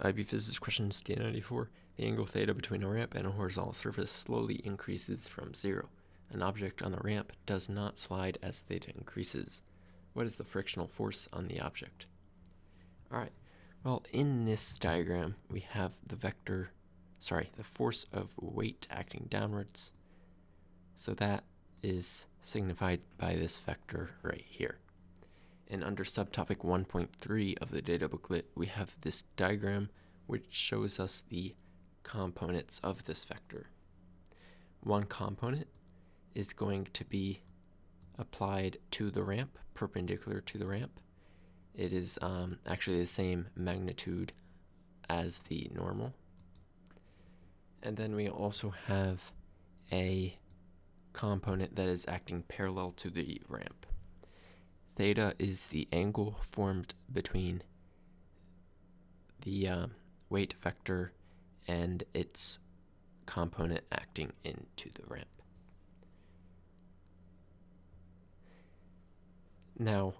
IB Physics question Day 94. The angle theta between a ramp and a horizontal surface slowly increases from 0. An object on the ramp does not slide as theta increases. What is the frictional force on the object? Alright, well, in this diagram, we have the force of weight acting downwards. So that is signified by this vector right here. And under subtopic 1.3 of the data booklet, we have this diagram which shows us the components of this vector. One component is going to be applied to the ramp, perpendicular to the ramp. It is actually the same magnitude as the normal. And then we also have a component that is acting parallel to the ramp. Theta is the angle formed between the weight vector and its component acting into the ramp. Now,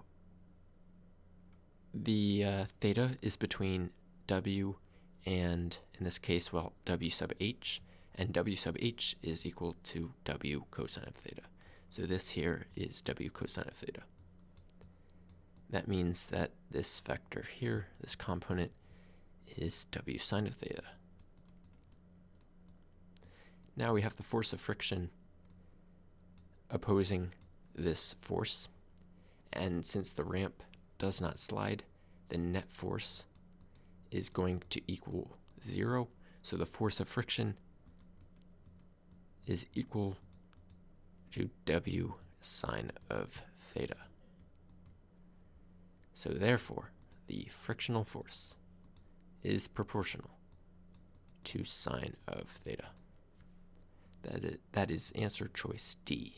the theta is between W and, in this case, well, W sub h, and W sub h is equal to W cosine of theta. So this here is W cosine of theta. That means that this vector here, this component, is W sine of theta. Now we have the force of friction opposing this force, and since the ramp does not slide, the net force is going to equal 0, so the force of friction is equal to W sine of theta. So therefore, the frictional force is proportional to sine of theta. That is answer choice D.